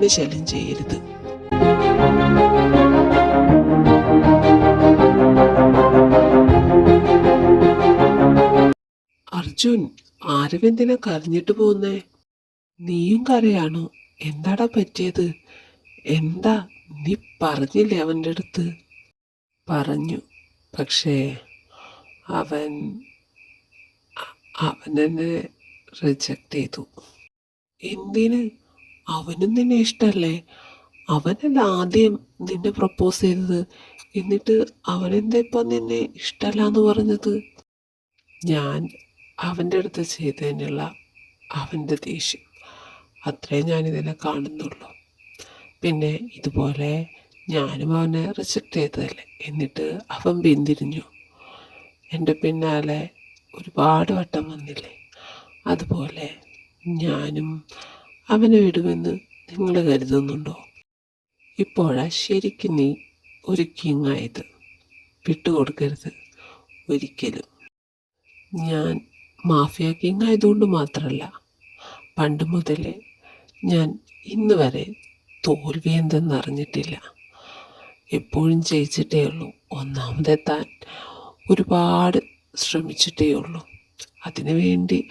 എന്നെ ശല്യം ചെയ്യരുത്. അർജുൻ, ആരവെന്തിനാ കരഞ്ഞിട്ട് പോകുന്നേ? നീയും കരയാണോ? എന്താടാ പറ്റിയത്? എന്താ നീ പറഞ്ഞില്ലേ അവൻ്റെ അടുത്ത്? പറഞ്ഞു, പക്ഷേ അവൻ അവനെന്നെ റിജക്റ്റ് ചെയ്തു. എന്തിന്? അവനും നിന്നെ ഇഷ്ടല്ലേ? അവനല്ല ആദ്യം നിന്നെ പ്രപ്പോസ് ചെയ്തത്. എന്നിട്ട് അവനെന്താ ഇപ്പം നിന്നെ ഇഷ്ടമല്ല എന്ന് പറഞ്ഞത്? ഞാൻ അവൻ്റെ അടുത്ത് ചെയ്തതിനുള്ള അവൻ്റെ ദേഷ്യം, അത്രേ ഞാനിതിനെ കാണുന്നുള്ളൂ. പിന്നെ ഇതുപോലെ ഞാനും അവനെ റിജക്റ്റ് ചെയ്തതല്ലേ. എന്നിട്ട് അവൻ പിന്തിരിഞ്ഞു, എൻ്റെ പിന്നാലെ ഒരുപാട് വട്ടം വന്നില്ലേ. അതുപോലെ ഞാനും അവനെ വിടുമെന്ന് നിങ്ങൾ കരുതുന്നുണ്ടോ? ഇപ്പോഴാ ശരിക്കും നീ ഒരു കിങ്ങായത്. വിട്ടുകൊടുക്കരുത് ഒരിക്കലും. ഞാൻ മാഫിയ കിങ് ആയതുകൊണ്ട് മാത്രമല്ല, പണ്ട് മുതലേ ഞാൻ ഇന്ന് വരെ തോൽവി എന്തെന്നറിഞ്ഞിട്ടില്ല. എപ്പോഴും ജയിച്ചിട്ടേ ഉള്ളൂ. ഒന്നാമതെത്താൻ ഒരുപാട് ശ്രമിച്ചിട്ടേ ഉള്ളൂ. അതിനുവേണ്ടി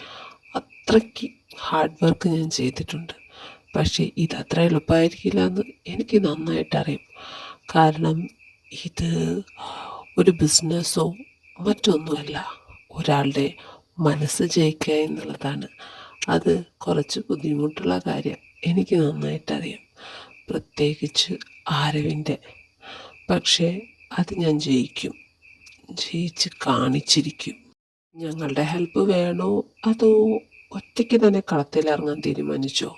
അത്രയ്ക്ക് ഹാർഡ് വർക്ക് ഞാൻ ചെയ്തിട്ടുണ്ട്. പക്ഷേ ഇതത്ര എളുപ്പമായിരിക്കില്ല എന്ന് എനിക്ക് നന്നായിട്ടറിയാം. കാരണം ഇത് ഒരു ബിസിനസ്സോ മറ്റൊന്നുമല്ല. ഒരാളുടെ മനസ്സ് ജയിക്കുക എന്നുള്ളതാണ്. അത് കുറച്ച് ബുദ്ധിമുട്ടുള്ള കാര്യം എനിക്ക് നന്നായിട്ടറിയാം, പ്രത്യേകിച്ച് ആരവിൻ്റെ. പക്ഷേ അത് ഞാൻ ജയിച്ച് കാണിച്ചിരിക്കും. ഞങ്ങളുടെ ഹെൽപ്പ് വേണോ അതോ ഒറ്റയ്ക്ക് തന്നെ കളത്തിലിറങ്ങാൻ തീരുമാനിച്ചോ?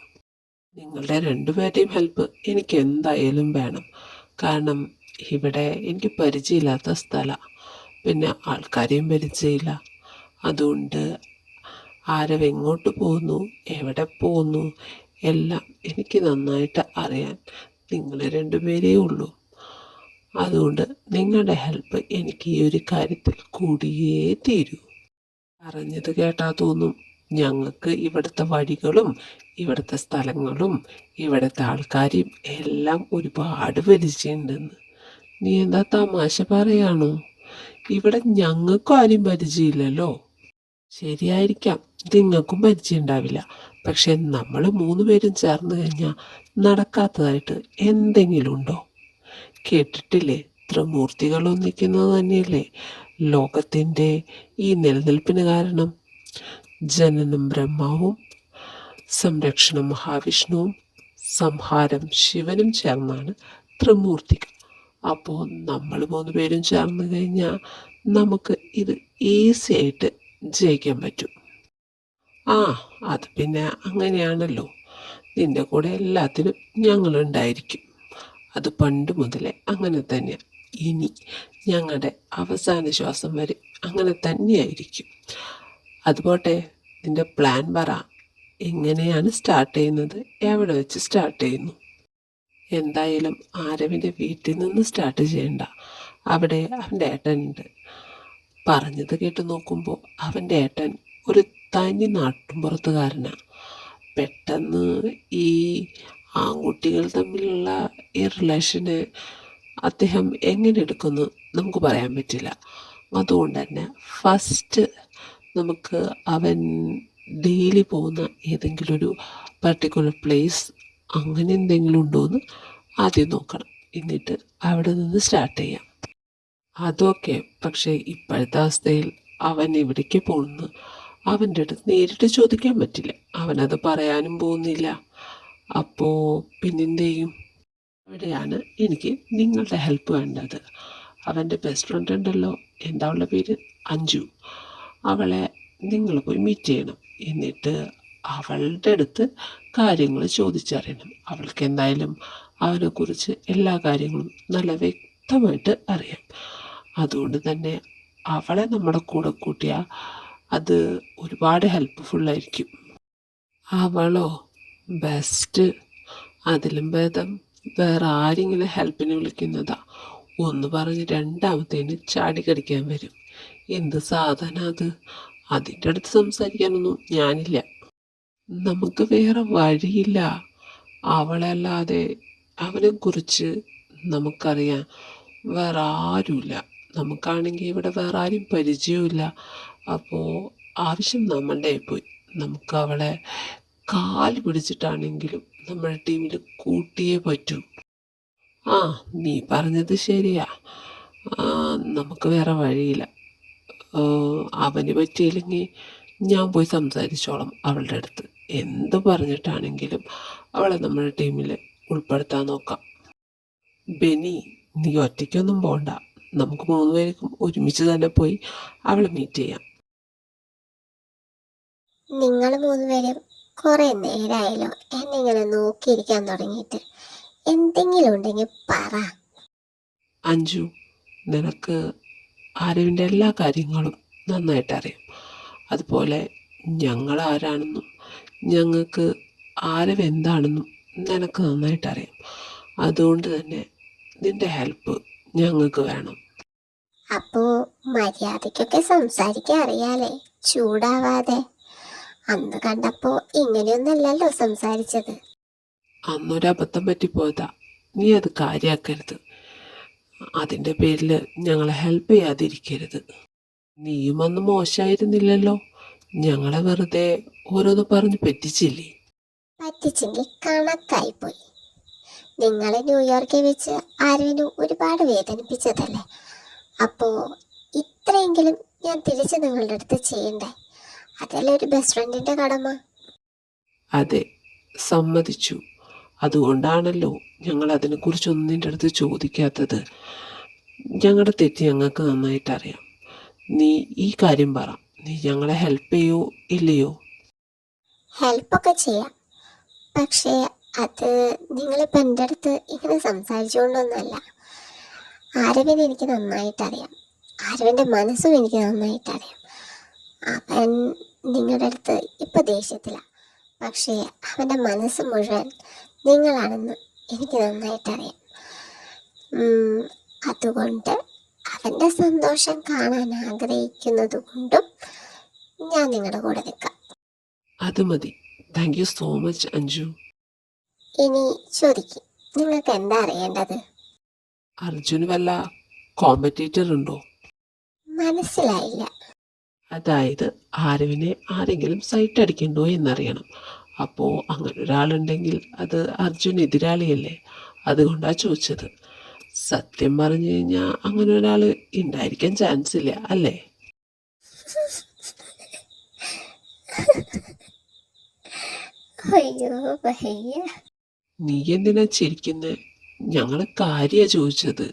നിങ്ങളുടെ രണ്ടുപേരുടെയും ഹെൽപ്പ് എനിക്ക് എന്തായാലും വേണം. കാരണം ഇവിടെ എനിക്ക് പരിചയമില്ലാത്ത സ്ഥലമാണ്, പിന്നെ ആൾക്കാരെയും പരിചയമില്ല. അതുകൊണ്ട് ആരവെങ്ങോട്ട് പോകുന്നു, എവിടെ പോകുന്നു എല്ലാം എനിക്ക് നന്നായിട്ട് അറിയാൻ നിങ്ങൾ രണ്ടുപേരേ ഉള്ളൂ. അതുകൊണ്ട് നിങ്ങളുടെ ഹെൽപ്പ് എനിക്ക് ഈ ഒരു കാര്യത്തിൽ കൂടിയേ തീരൂ. പറഞ്ഞത് കേട്ടാ തോന്നും ഞങ്ങൾക്ക് ഇവിടുത്തെ വഴികളും ഇവിടുത്തെ സ്ഥലങ്ങളും ഇവിടുത്തെ ആൾക്കാരെയും എല്ലാം ഒരുപാട് പരിചയമുണ്ടെന്ന്. നീ എന്താ തമാശ പറയാണോ? ഇവിടെ ഞങ്ങൾക്കും ആരും പരിചയമില്ലല്ലോ. ശരിയായിരിക്കാം, നിങ്ങൾക്കും പരിചയം ഉണ്ടാവില്ല. പക്ഷെ നമ്മൾ 3 പേരും ചേർന്ന് കഴിഞ്ഞാൽ നടക്കാത്തതായിട്ട് എന്തെങ്കിലും ഉണ്ടോ? കേട്ടിട്ടില്ലേ, ത്രിമൂർത്തികൾ ഒന്നിക്കുന്നത് തന്നെയല്ലേ ലോകത്തിൻ്റെ ഈ നിലനിൽപ്പിന് കാരണം? ജനനം ബ്രഹ്മാവും, സംരക്ഷണം മഹാവിഷ്ണുവും, സംഹാരം ശിവനും ചേർന്നാണ് ത്രിമൂർത്തികൾ. അപ്പോൾ നമ്മൾ 3 പേരും ചേർന്ന് കഴിഞ്ഞാൽ നമുക്ക് ഇത് ഈസി ആയിട്ട് ജയിക്കാൻ പറ്റും. അത് പിന്നെ അങ്ങനെയാണല്ലോ. നിൻ്റെ കൂടെ എല്ലാത്തിനും ഞങ്ങളുണ്ടായിരിക്കും. അത് പണ്ട് മുതലേ അങ്ങനെ തന്നെയാണ്. ഇനി ഞങ്ങളുടെ അവസാന ശ്വാസം വരെ അങ്ങനെ തന്നെയായിരിക്കും. അതുപോട്ടെ, നിൻ്റെ പ്ലാൻ പറ. എങ്ങനെയാണ് സ്റ്റാർട്ട് ചെയ്യുന്നത്? എവിടെ വെച്ച് സ്റ്റാർട്ട് ചെയ്യുന്നു? എന്തായാലും ആരവിൻ്റെ വീട്ടിൽ നിന്ന് സ്റ്റാർട്ട് ചെയ്യണ്ട. അവിടെ അവൻ്റെ ഏട്ടനുണ്ട്. പറഞ്ഞത് കേട്ട് നോക്കുമ്പോൾ അവൻ്റെ ഏട്ടൻ ഒരു തനി നാട്ടുമ്പുറത്തുകാരനാണ്. പെട്ടെന്ന് ഈ ആൺകുട്ടികൾ തമ്മിലുള്ള ഈ റിലേഷന് അദ്ദേഹം എങ്ങനെ എടുക്കുമെന്ന് നമുക്ക് പറയാൻ പറ്റില്ല. അതുകൊണ്ട് തന്നെ ഫസ്റ്റ് നമുക്ക് അവൻ ഡെയിലി പോകുന്ന ഏതെങ്കിലും ഒരു പർട്ടിക്കുലർ പ്ലേസ് അങ്ങനെ എന്തെങ്കിലും ഉണ്ടോ എന്ന് ആദ്യം നോക്കണം. എന്നിട്ട് അവിടെ നിന്ന് സ്റ്റാർട്ട് ചെയ്യാം. അതൊക്കെ പക്ഷേ ഇപ്പോഴത്തെ അവസ്ഥയിൽ അവൻ എവിടേക്ക് പോകുന്നു അവൻ്റെ അടുത്ത് നേരിട്ട് ചോദിക്കാൻ പറ്റില്ല. അവനത് പറയാനും പോകുന്നില്ല. അപ്പോൾ പിന്നെന്ത് ചെയ്യും? അവിടെയാണ് എനിക്ക് നിങ്ങളുടെ ഹെൽപ്പ് വേണ്ടത്. അവൻ്റെ ബെസ്റ്റ് ഫ്രണ്ട് ഉണ്ടല്ലോ, എന്താ അവളുടെ പേര്? അഞ്ജു. അവളെ നിങ്ങൾ പോയി മീറ്റ് ചെയ്യണം. എന്നിട്ട് അവളുടെ അടുത്ത് കാര്യങ്ങൾ ചോദിച്ചറിയണം. അവൾക്ക് എന്തായാലും അവനെക്കുറിച്ച് എല്ലാ കാര്യങ്ങളും നല്ല വ്യക്തമായിട്ട് അറിയാം. അതുകൊണ്ട് തന്നെ അവളെ നമ്മുടെ കൂടെ കൂട്ടിയാൽ അത് ഒരുപാട് ഹെൽപ്പ്ഫുള്ളായിരിക്കും. അവളോ? ബെസ്റ്റ്. അതിലും ഭേദം വേറെ ആരെങ്കിലും ഹെൽപ്പിന് വിളിക്കുന്നതാ. ഒന്ന് പറഞ്ഞ് രണ്ടാമത്തേന് ചാടിക്കടിക്കാൻ വരും. എന്ത് സാധനം അത്? അതിൻ്റെ അടുത്ത് സംസാരിക്കാനൊന്നും ഞാനില്ല. നമുക്ക് വേറെ വഴിയില്ല. അവളല്ലാതെ അവനെക്കുറിച്ച് നമുക്കറിയാൻ വേറെ ആരുമില്ല. നമുക്കാണെങ്കിൽ ഇവിടെ വേറെ ആരും പരിചയമില്ല. അപ്പോൾ ആവശ്യം നമ്മളുടെ പോയി. നമുക്ക് അവളെ കാല് പിടിച്ചിട്ടാണെങ്കിലും നമ്മുടെ ടീമിൽ കൂട്ടിയേ പറ്റൂ. ആ, നീ പറഞ്ഞത് ശരിയാ. നമുക്ക് വേറെ വഴിയില്ല. അവന് പറ്റിയില്ലെങ്കിൽ ഞാൻ പോയി സംസാരിച്ചോളാം അവളുടെ അടുത്ത്. എന്ത് പറഞ്ഞിട്ടാണെങ്കിലും അവളെ നമ്മുടെ ടീമിൽ ഉൾപ്പെടുത്താൻ നോക്കാം. ബെനി, നീ ഒറ്റയ്ക്കൊന്നും പോണ്ട. നമുക്ക് 3 പേർക്കും ഒരുമിച്ച് തന്നെ പോയി അവളെ മീറ്റ് ചെയ്യാം. നിങ്ങൾ 3 പേരും കുറെ നേരമായല്ലോ എന്നിങ്ങനെ നോക്കിയിരിക്കാൻ തുടങ്ങിയിട്ട്. എന്തെങ്കിലും ഉണ്ടെങ്കിൽ പറ. അഞ്ജു, നിനക്ക് ആരവിൻ്റെ എല്ലാ കാര്യങ്ങളും നന്നായിട്ട് അറിയാം. അതുപോലെ ഞങ്ങൾ ആരാണെന്നും ഞങ്ങൾക്ക് ആരവ് എന്താണെന്നും നിനക്ക് നന്നായിട്ട് അറിയാം. അതുകൊണ്ട് തന്നെ നിന്റെ ഹെൽപ്പ് ഞങ്ങൾക്ക് വേണം. അപ്പോ മര്യാദയ്ക്കൊക്കെ സംസാരിക്കാൻ അറിയാലേ, ചൂടാവാതെ. അന്ന് കണ്ടപ്പോ ഇങ്ങനെയൊന്നല്ലല്ലോ സംസാരിച്ചത്. അന്നൊരബദ്ധം പറ്റിപ്പോയതാ. നീ അത് കാര്യമാക്കരുത്. അതിൻ്റെ പേരിൽ ഞങ്ങളെ ഹെൽപ്പ് ചെയ്യാതിരിക്കരുത്. നീയും അന്ന് മോശമായിരുന്നില്ലല്ലോ. ഞങ്ങളെ വെറുതെ ഓരോന്ന് പറഞ്ഞ് പറ്റിച്ചില്ലേ? പറ്റിച്ചെങ്കിൽ കണക്കായിപ്പോയി. നിങ്ങളെ ന്യൂയോർക്കിൽ വെച്ച് ആരവിന് ഒരുപാട് വേദനിപ്പിച്ചതല്ലേ. അപ്പോ ഇത്രയെങ്കിലും ഞാൻ തിരിച്ച് നിങ്ങളുടെ അടുത്ത് ചെയ്യണ്ടേ? അതല്ലേ ഒരു ബെസ്റ്റ് ഫ്രണ്ടിന്റെ കടമ. അതെ, സമ്മതിച്ചു. അതുകൊണ്ടാണല്ലോ ഞങ്ങൾ അതിനെക്കുറിച്ചൊന്നും നിൻ്റെ അടുത്ത് ചോദിക്കാത്തത്. ഞങ്ങളുടെ തെറ്റ് ഞങ്ങൾക്ക് നന്നായിട്ട് അറിയാം. നീ ഈ കാര്യം പറ, നീ ഞങ്ങളെ ഹെൽപ്പ് ചെയ്യോ ഇല്ലയോ? ഹെൽപ്പൊക്കെ ചെയ്യാം, പക്ഷേ അത് നിങ്ങളിപ്പോൾ എൻ്റെ അടുത്ത് ഇങ്ങനെ സംസാരിച്ചുകൊണ്ടൊന്നുമല്ല. ആരവിനെ എനിക്ക് നന്നായിട്ട് അറിയാം. ആരവിൻ്റെ മനസ്സും എനിക്ക് നന്നായിട്ട് അറിയാം. അവൻ നിങ്ങളുടെ അടുത്ത് ഇപ്പം ദേഷ്യത്തിലാണ്, പക്ഷേ അവൻ്റെ മനസ്സ് മുഴുവൻ നിങ്ങളാണെന്ന് എനിക്ക് നന്നായിട്ടറിയാം. അതുകൊണ്ട് അവൻ്റെ സന്തോഷം കാണാൻ ആഗ്രഹിക്കുന്നത് കൊണ്ടും ഞാൻ നിങ്ങളുടെ കൂടെ നിൽക്കാം. അത് മതി. Thank you so much Anju. ഇനി ചോദിക്കും, നിങ്ങൾക്ക് എന്താ അറിയേണ്ടത്? അർജുന് വല്ല കോമ്പറ്റീറ്റർ ഉണ്ടോ? മനസ്സിലായില്ല. അതായത് ആരവിനെ ആരെങ്കിലും സൈറ്റ് അടിക്കണ്ടോ എന്നറിയണം. അപ്പോൾ അങ്ങനെ ഒരാളുണ്ടെങ്കിൽ അത് അർജുൻ എതിരാളിയല്ലേ. അതുകൊണ്ടാണ് ചോദിച്ചത്. സത്യം പറഞ്ഞു കഴിഞ്ഞാൽ അങ്ങനെ ഒരാൾ ഉണ്ടായിരിക്കാൻ ചാൻസ് ഇല്ല അല്ലേ? അയ്യോ ഭയ്യ, നീ എന്തിനാ ചിരിക്കുന്നത്? ഞങ്ങൾ കാര്യ ചോദിച്ചത്.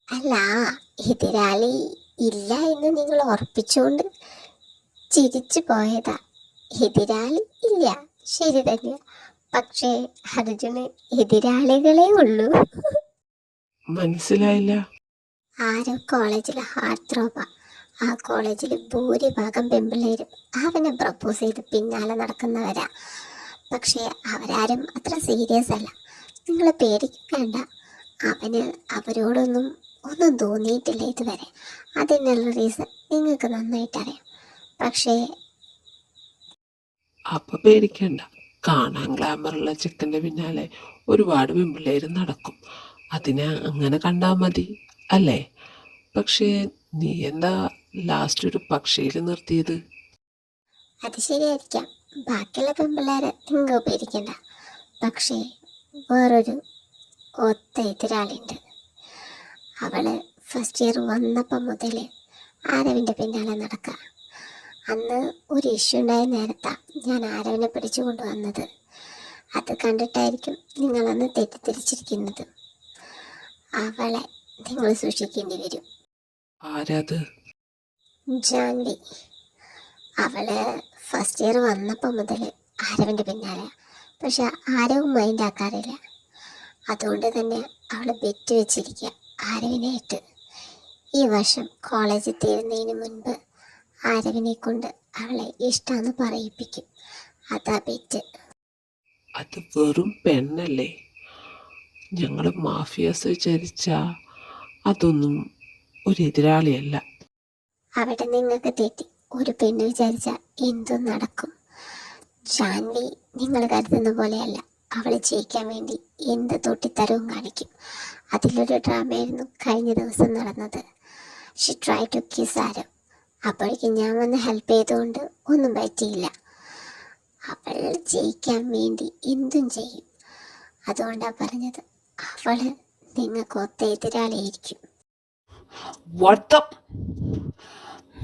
അല്ല, എതിരാളി ഇല്ല എന്ന് നിങ്ങൾ ഉറപ്പിച്ചുകൊണ്ട് ചിരിച്ചു പോയതാ. എതിരാളി ഇല്ല, ശരി തന്നെയാ. പക്ഷേ അർജുന് എതിരാളികളേ ഉള്ളൂ. മനസ്സിലായില്ല. ആരോ കോളേജിൽ ഹാർട്ട് ത്രോബാ. ആ കോളേജിൽ ഭൂരിഭാഗം പെൺപിള്ളേരും അവനെ പ്രപ്പോസ് ചെയ്ത് പിന്നാലെ നടക്കുന്നവരാ. പക്ഷേ അവരാരും അത്ര സീരിയസ് അല്ല. നിങ്ങൾ പേടിക്കേണ്ട. അവന് അവരോടൊന്നും ഒന്നും തോന്നിയിട്ടില്ല ഇതുവരെ. അതിനുള്ള റീസൺ നിങ്ങൾക്ക് നന്നായിട്ടറിയാം. പക്ഷേ അപ്പൊ പേടിക്കണ്ട. കാണാൻ ഗ്ലാമറുള്ള ചെക്കൻ്റെ പിന്നാലെ ഒരുപാട് പെൺപിള്ളേര് നടക്കും. അതിനെ അങ്ങനെ കണ്ടാൽ മതി അല്ലേ? പക്ഷേ നീ എന്താ ലാസ്റ്റ് ഒരു പക്ഷിയിൽ നിർത്തിയത്? അത് ശരിയായിരിക്കാം, ബാക്കിയുള്ള പെൺപിള്ളേരെ നിങ്ങൾ പേടിക്കണ്ട. പക്ഷേ വേറൊരു ഒത്ത എതിരാളിയുണ്ട്. അവള് ഫസ്റ്റ് ഇയർ വന്നപ്പം മുതൽ ആരവിൻ്റെ പിന്നാലെ നടക്കുക. അന്ന് ഒരു ഇഷ്യൂ ഉണ്ടായ നേരത്താണ് ഞാൻ ആരവിനെ പിടിച്ചു കൊണ്ടുവന്നത്. അത് കണ്ടിട്ടായിരിക്കും നിങ്ങളന്ന് തെറ്റിദ്ധരിച്ചിരിക്കുന്നത്. അവളെ നിങ്ങൾ സൂക്ഷിക്കേണ്ടി വരും. ആരാത്? ജാൻവി. അവള് ഫസ്റ്റ് ഇയർ വന്നപ്പോൾ മുതൽ ആരവിൻ്റെ പിന്നാലെ. പക്ഷെ ആരവും മൈൻഡ് ആക്കാറില്ല. അതുകൊണ്ട് തന്നെ അവൾ ബെറ്റ് വെച്ചിരിക്കുക ആരവിനായിട്ട്. ഈ വർഷം കോളേജിൽ തീരുന്നതിന് മുൻപ് ആരവിനെ കൊണ്ട് അവളെ ഇഷ്ടമെന്ന് പറയിപ്പിക്കും. അതാ ബെറ്റ്. അത് വെറും പെണ്ണല്ലേ. ഞങ്ങൾ മാഫിയാസ് വിചാരിച്ച അതൊന്നും ഒരു എതിരാളിയല്ല. അവിടെ നിങ്ങൾക്ക് തെറ്റി. ഒരു പെണ്ണ് വിചാരിച്ച എന്തും നടക്കും. ജാൻവി നിങ്ങൾ കരുതുന്ന പോലെയല്ല. അവൾ ജയിക്കാൻ വേണ്ടി എന്ത് തൊട്ടിത്തരവും കാണിക്കും. അതിലൊരു ഡ്രാമയായിരുന്നു കഴിഞ്ഞ ദിവസം നടന്നത്. She try to kiss Aarav. അപ്പോഴേക്കും ഞാൻ വന്ന് ഹെൽപ്പ് ചെയ്തുകൊണ്ട് ഒന്നും പറ്റിയില്ല. അവൾ ജയിക്കാൻ വേണ്ടി എന്തും ചെയ്യും. അതുകൊണ്ടാണ് പറഞ്ഞത്, അവള് നിങ്ങൾക്ക് ഒത്ത എതിരാളിയായിരിക്കും.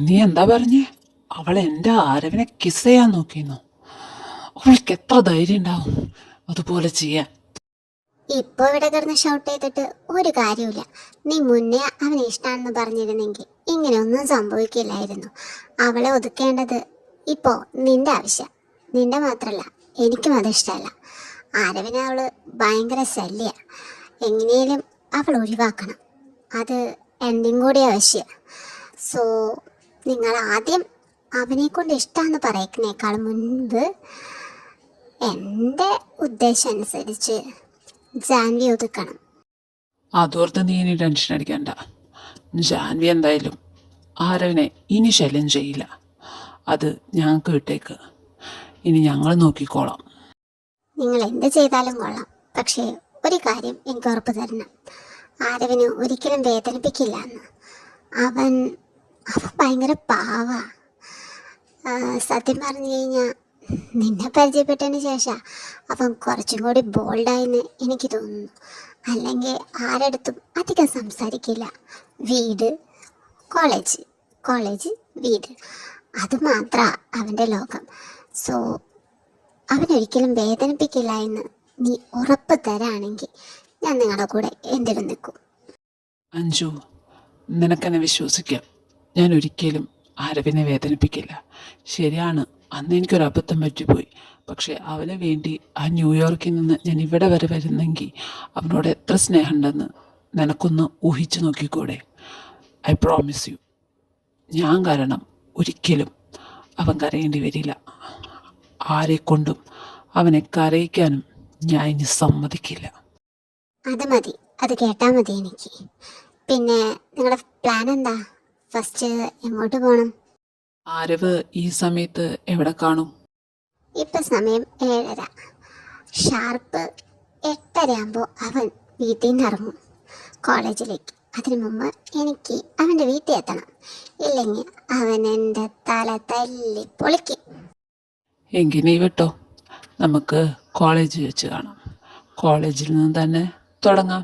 നീ എന്താ പറഞ്ഞേ? അവൾ എൻ്റെ ആരവിനെ കിസ് ചെയ്യാൻ നോക്കിയെന്നോ? അവൾക്ക് എത്ര ധൈര്യം ഉണ്ടാവും അതുപോലെ ചെയ്യാൻ? ഇപ്പൊ ഇവിടെ കിടന്ന് ഷൗട്ട് ചെയ്തിട്ട് ഒരു കാര്യമില്ല. നീ മുന്നേ അവനെ ഇഷ്ടമാണെന്ന് പറഞ്ഞിരുന്നെങ്കിൽ ഇങ്ങനെയൊന്നും സംഭവിക്കില്ലായിരുന്നു. അവളെ ഒതുക്കേണ്ടത് ഇപ്പോ നിന്റെ ആവശ്യം. നിന്റെ മാത്രല്ല, എനിക്കും അത് ഇഷ്ടമല്ല. ആരവിനെ അവള് ഭയങ്കര ശല്യ. എങ്ങനെയും അവൾ ഒഴിവാക്കണം. അത് എൻ്റെയും കൂടി ആവശ്യം. സോ നിങ്ങൾ ആദ്യം അവനെ കൊണ്ട് ഇഷ്ടമാണെന്ന് പറയുന്നേക്കാൾ മുൻപ് എൻ്റെ ഉദ്ദേശം അനുസരിച്ച് ജാൻവി ഒതുക്കണം. അതോർത്ത് നീ ഇനി ടെൻഷൻ അടിക്കണ്ട. ജാൻവി എന്തായാലും ആരവിനെ ഇനി ശല്യം ചെയ്യില്ല. അത് ഞങ്ങൾക്ക് വിട്ടേക്ക്. ഇനി ഞങ്ങൾ നോക്കിക്കോളാം. നിങ്ങൾ എന്ത് ചെയ്താലും കൊള്ളാം, പക്ഷേ ഒരു കാര്യം എനിക്ക് ഉറപ്പ് തരണം. ആരവിനെ ഒരിക്കലും വേദനിപ്പിക്കില്ല എന്ന്. അവൻ ഭയങ്കര പാവ. സത്യം പറഞ്ഞു കഴിഞ്ഞാൽ നിന്നെ പരിചയപ്പെട്ടതിന് ശേഷം അവൻ കുറച്ചും കൂടി ബോൾഡായെന്ന് എനിക്ക് തോന്നുന്നു. അല്ലെങ്കിൽ ആരടുത്തും അധികം സംസാരിക്കില്ല. വീട്, കോളേജ്, കോളേജ്, വീട്, അത് മാത്രമാണ് അവൻ്റെ ലോകം. സോ അവനൊരിക്കലും വേദനിപ്പിക്കില്ല എന്ന് നീ ഉറപ്പ് തരാണെങ്കിൽ ഞാൻ നിങ്ങളുടെ കൂടെ എന്തിനും നിൽക്കും. അഞ്ജു, നിനക്കെന്നെ വിശ്വസിക്കാം. ഞാൻ ഒരിക്കലും ആരവിനെ വേദനിപ്പിക്കില്ല. ശരിയാണ്, അന്ന് എനിക്കൊരു അബദ്ധം പറ്റിപ്പോയി. പക്ഷേ അവന് വേണ്ടി ആ ന്യൂയോർക്കിൽ നിന്ന് ഞാൻ ഇവിടെ വരെ വരുന്നെങ്കിൽ അവനോട് എത്ര സ്നേഹമുണ്ടെന്ന് നിനക്കൊന്ന് ഊഹിച്ചു നോക്കിക്കൂടെ? ഐ പ്രോമിസ് യു, ഞാൻ കാരണം ഒരിക്കലും അവൻ കരയേണ്ടി വരില്ല. ആരെക്കൊണ്ടും അവനെ കരയിക്കാനും ഞാൻ ഇനി സമ്മതിക്കില്ല. അത് മതി, അത് കേട്ടാൽ മതി എനിക്ക്. പിന്നെ നിങ്ങളുടെ പ്ലാൻ എന്താ? ഫസ്റ്റ് എങ്ങോട്ട് പോകണം? ആരവ് ഈ സമയത്ത് എവിടെ കാണും? ഇപ്പം സമയം 7:30. ഷാർപ്പ് 8:30 ആകുമ്പോൾ അവൻ വീട്ടിൽ നിന്ന് ഇറങ്ങും കോളേജിലേക്ക്. അതിനു മുമ്പ് എനിക്ക് അവൻ്റെ വീട്ടിൽ എത്തണം. ഇല്ലെങ്കിൽ അവൻ എൻ്റെ തല തല്ലി പൊളിക്കും. എങ്കിൽ നീ വിട്ടോ, നമുക്ക് കോളേജിൽ വെച്ച് കാണാം. കോളേജിൽ നിന്ന് തന്നെ തുടങ്ങാം.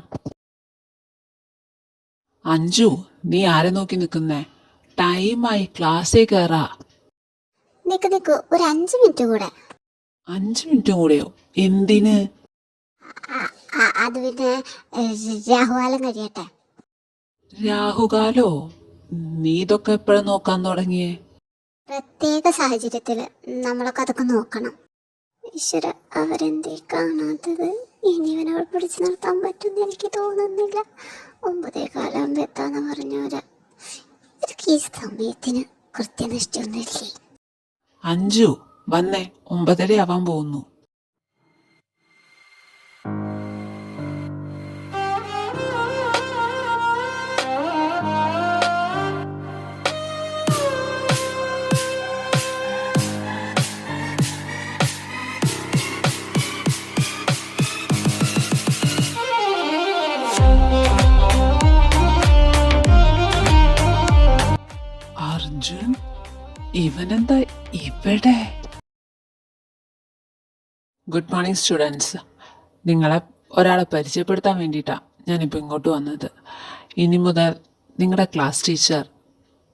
അഞ്ജു, നീ ആരെ നോക്കി നിൽക്കുന്നേ? ടൈമായി, ക്ലാസ്സിൽ കയറാ. നിക്ക് ഒരു 5 മിനിറ്റ് കൂടെ. 5 മിനിറ്റ് കൂടെയോ? എന്തിന്? അത് പിന്നെ രാഹുകാലം കഴിയട്ടെ. രാഹുകാലോ? നീ ഇതൊക്കെ എപ്പോഴും നോക്കാൻ തുടങ്ങിയേ? പ്രത്യേക സാഹചര്യത്തിൽ നമ്മളൊക്കെ അതൊക്കെ നോക്കണം. ഈശ്വര, അവരെന്തേ കാണാത്തത്? ഇനി ഇവനോട് പിടിച്ചു നിർത്താൻ പറ്റുമെന്ന് എനിക്ക് തോന്നുന്നില്ല. 9:15 എത്താന്ന് പറഞ്ഞവരാ. ഇതൊക്കെ ഈ സമയത്തിന് കൃത്യനിഷ്ഠയൊന്നുമില്ലേ? അഞ്ജു വന്നേ, 9:30 ആവാൻ പോകുന്നു. അർജുൻ, ഇവനെന്താ ഇവിടെ? Good morning students. നിങ്ങളെ ഒരാളെ പരിചയപ്പെടുത്താൻ വേണ്ടിയിട്ടാണ് ഞാനിപ്പോൾ ഇങ്ങോട്ട് വന്നത്. ഇനി മുതൽ നിങ്ങളുടെ ക്ലാസ് ടീച്ചർ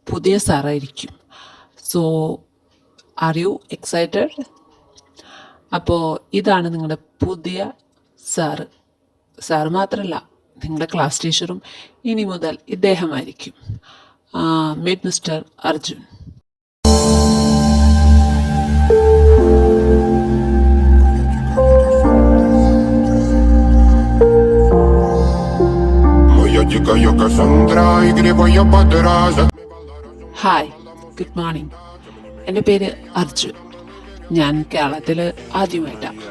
പുതിയ സാറായിരിക്കും. So are you excited? അപ്പോൾ ഇതാണ് നിങ്ങളുടെ പുതിയ സാറ്. സാറ് മാത്രമല്ല, നിങ്ങളുടെ ക്ലാസ് ടീച്ചറും ഇനി മുതൽ ഇദ്ദേഹമായിരിക്കും. Meet mister Arjun. Hi, good morning. എൻ്റെ പേര് അർജുൻ. ഞാൻ കേരളത്തിൽ ആദ്യമായിട്ടാണ്.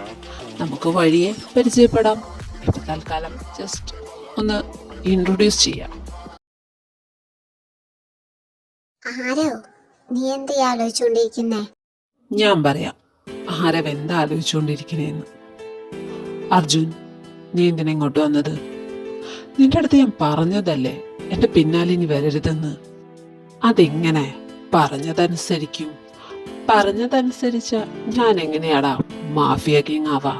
നമുക്ക് വഴിയെ പരിചയപ്പെടാം. ഇപ്പം തൽക്കാലം ജസ്റ്റ് ഒന്ന് ഇൻട്രൊഡ്യൂസ് ചെയ്യാം. ആരോ, നീ എന്ത് ആലോചിച്ചുകൊണ്ടിരിക്കുന്നേ? ഞാൻ പറയാം ആരവ് എന്താ ആലോചിച്ചുകൊണ്ടിരിക്കണേന്ന്. അർജുൻ, നീ എന്തിനാ ഇങ്ങോട്ട് വന്നത്? നിന്റെ അടുത്ത് ഞാൻ പറഞ്ഞതല്ലേ എന്റെ പിന്നാലെ ഇനി വരരുതെന്ന്. അതെങ്ങനെ പറഞ്ഞതനുസരിക്കും? പറഞ്ഞതനുസരിച്ച ഞാൻ എങ്ങനെയാടാ മാഫിയ കിങ് ആവാ?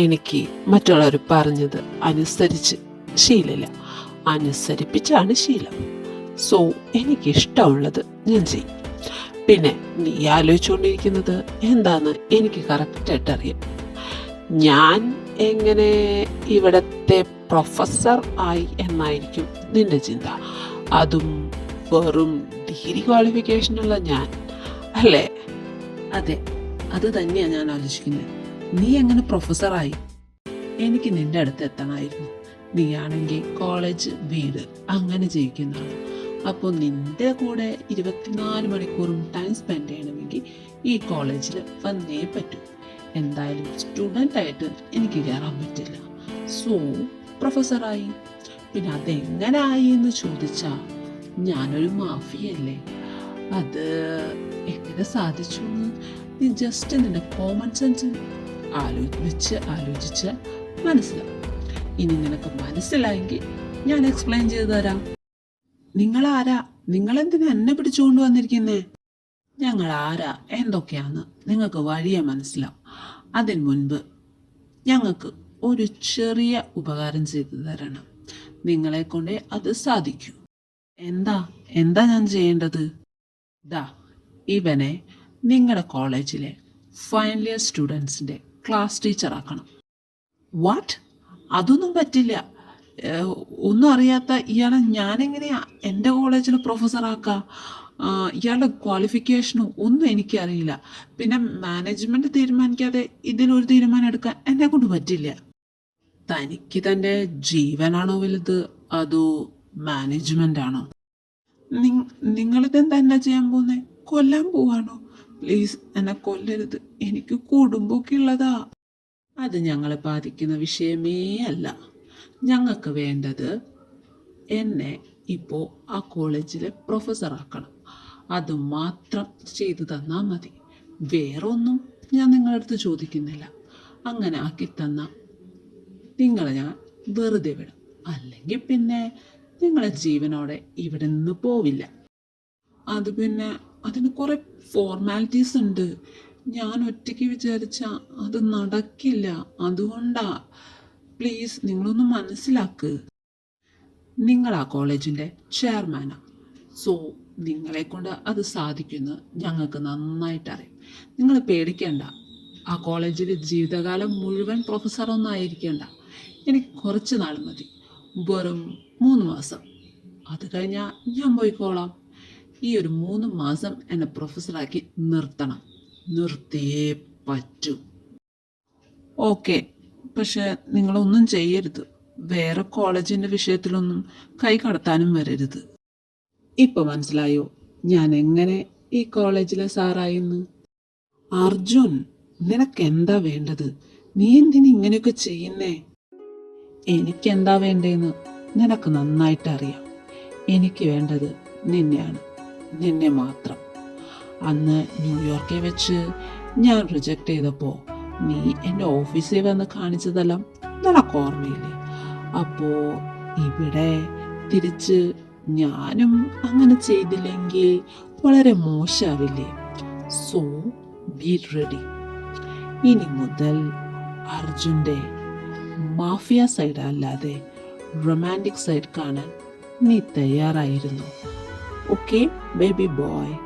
എനിക്ക് മറ്റുള്ളവർ പറഞ്ഞത് അനുസരിച്ച് ശീലമില്ല, അനുസരിപ്പിച്ചാണ് ശീലം. സോ എനിക്കിഷ്ടമുള്ളത് ഞാൻ ചെയ്യും. പിന്നെ നീ ആലോചിച്ചുകൊണ്ടിരിക്കുന്നത് എന്താന്ന് എനിക്ക് കറക്റ്റായിട്ട് അറിയാം. ഞാൻ എങ്ങനെ ഇവിടത്തെ പ്രൊഫസർ ആയി എന്നായിരിക്കും നിന്റെ ചിന്ത. അതും വെറും ഡിഗ്രി ക്വാളിഫിക്കേഷനുള്ള ഞാൻ, അല്ലേ? അതെ, അത് തന്നെയാണ് ഞാൻ ആലോചിക്കുന്നത്. നീ എങ്ങനെ പ്രൊഫസറായി? എനിക്ക് നിന്റെ അടുത്ത് എത്തണമായിരുന്നു. നീയാണെങ്കിൽ കോളേജ്, വീട് അങ്ങനെ ജീവിക്കുന്നതാണ്. അപ്പോൾ നിന്റെ കൂടെ 24 മണിക്കൂറും ടൈം സ്പെൻഡ് ചെയ്യണമെങ്കിൽ ഈ കോളേജിൽ വന്നേ പറ്റൂ. എന്തായാലും സ്റ്റുഡൻ്റ് ആയിട്ട് എനിക്ക് കയറാൻ പറ്റില്ല. സോ പ്രൊഫസറായി. പിന്നെ അതെങ്ങനെ ആയി എന്ന് ചോദിച്ചാൽ ഞാനൊരു മാഫിയല്ലേ. അത് എങ്ങനെ സാധിച്ചു എന്ന് നീ ജസ്റ്റ് നിന്റെ കോമൺ സെൻസ് ആലോചിച്ച് മനസ്സിലാവും. ഇനി നിനക്ക് മനസ്സിലായെങ്കിൽ ഞാൻ എക്സ്പ്ലെയിൻ ചെയ്തു തരാം. നിങ്ങളാരാ? നിങ്ങളെന്തിനാ എന്നെ പിടിച്ചുകൊണ്ട് വന്നിരിക്കുന്നേ? ഞങ്ങൾ ആരാ എന്തൊക്കെയാന്ന് നിങ്ങൾക്ക് വഴിയെ മനസ്സിലാവും. അതിന് മുൻപ് ഞങ്ങൾക്ക് ഒരു ചെറിയ ഉപകാരം ചെയ്തു തരണം. നിങ്ങളെ കൊണ്ടേ അത് സാധിക്കൂ. എന്താ ഞാൻ ചെയ്യേണ്ടത്? ദാ ഇവനെ നിങ്ങളുടെ കോളേജിലെ ഫൈനൽ ഇയർ സ്റ്റുഡൻസിൻ്റെ ക്ലാസ് ടീച്ചർ ആക്കണം. വാട്ട്? അതൊന്നും പറ്റില്ല. ഒന്നും അറിയാത്ത ഇയാളെ ഞാനെങ്ങനെയാ എൻ്റെ കോളേജിൽ പ്രൊഫസറാക്കാം? ഇയാളുടെ ക്വാളിഫിക്കേഷനോ ഒന്നും എനിക്കറിയില്ല. പിന്നെ മാനേജ്മെൻറ്റ് തീരുമാനിക്കാതെ ഇതിലൊരു തീരുമാനം എടുക്കാൻ എന്നെ കൊണ്ട് പറ്റില്ല. തനിക്ക് തൻ്റെ ജീവനാണോ വലുത്, അതോ മാനേജ്മെൻ്റ് ആണോ? നിങ്ങളിതെന്താ എന്നെ ചെയ്യാൻ പോകുന്നേ? കൊല്ലാൻ പോവാണോ? പ്ലീസ് എന്നെ കൊല്ലരുത്. എനിക്ക് കുടുംബമൊക്കെ ഉള്ളതാ. അത് ഞങ്ങളെ ബാധിക്കുന്ന വിഷയമേ അല്ല. ഞങ്ങൾക്ക് വേണ്ടത് എന്നെ ഇപ്പോൾ ആ കോളേജിലെ പ്രൊഫസറാക്കണം. അത് മാത്രം ചെയ്തു തന്നാൽ മതി. വേറെ ഒന്നും ഞാൻ നിങ്ങളുടെ അടുത്ത് ചോദിക്കുന്നില്ല. അങ്ങനെ ആക്കി തന്ന നിങ്ങളെ ഞാൻ വെറുതെ വിടും. അല്ലെങ്കിൽ പിന്നെ നിങ്ങളെ ജീവനോടെ ഇവിടെ നിന്ന് പോവില്ല. അത് പിന്നെ അതിന് കുറേ ഫോർമാലിറ്റീസ് ഉണ്ട്. ഞാൻ ഒറ്റയ്ക്ക് വിചാരിച്ചാൽ അത് നടക്കില്ല. അതുകൊണ്ടാ. പ്ലീസ് നിങ്ങളൊന്ന് മനസ്സിലാക്ക്. നിങ്ങൾ ആ കോളേജിൻ്റെ ചെയർമാനാണ്. സോ നിങ്ങളെ കൊണ്ട് അത് സാധിക്കുമെന്ന് ഞങ്ങൾക്ക് നന്നായിട്ട് അറിയാം. നിങ്ങൾ പേടിക്കേണ്ട. ആ കോളേജിൽ ജീവിതകാലം മുഴുവൻ പ്രൊഫസറൊന്നും ആയിരിക്കേണ്ട. എനിക്ക് കുറച്ച് നാൾ മതി, വെറും 3 മാസം. അത് കഴിഞ്ഞാൽ ഞാൻ പോയിക്കോളാം. ഈ ഒരു 3 മാസം എന്നെ പ്രൊഫസറാക്കി നിർത്തണം. നിർത്തിയേ പറ്റൂ. ഓക്കെ, പക്ഷെ നിങ്ങളൊന്നും ചെയ്യരുത്. വേറെ കോളേജിൻ്റെ വിഷയത്തിലൊന്നും കൈ കടത്താനും വരരുത്. ഇപ്പൊ മനസ്സിലായോ ഞാൻ എങ്ങനെ ഈ കോളേജിലെ സാറായിന്ന്? അർജുൻ, നിനക്ക് എന്താ വേണ്ടത്? നീ എന്തിന് ഇങ്ങനെയൊക്കെ ചെയ്യുന്നേ? എനിക്കെന്താ വേണ്ടതെന്ന് നിനക്ക് നന്നായിട്ട് അറിയാം. എനിക്ക് വേണ്ടത് നിന്നെയാണ്, നിന്നെ മാത്രം. അന്ന് ന്യൂയോർക്കിൽ വെച്ച് ഞാൻ റിജക്റ്റ് ചെയ്തപ്പോൾ നീ എൻ്റെ ഓഫീസിൽ വന്ന് കാണിച്ചതെല്ലാം നിനക്ക് ഓർമ്മയില്ലേ? അപ്പോൾ ഇവിടെ തിരിച്ച് ഞാനും അങ്ങനെ ചെയ്തില്ലെങ്കിൽ വളരെ മോശമാവില്ലേ? So be ready. ഇനി മുതൽ അർജുൻ്റെ മാഫിയ സൈഡ് അല്ലാതെ റൊമാൻറ്റിക് സൈഡ് കാണാൻ നീ തയ്യാറായിരുന്നു. Okay baby boy.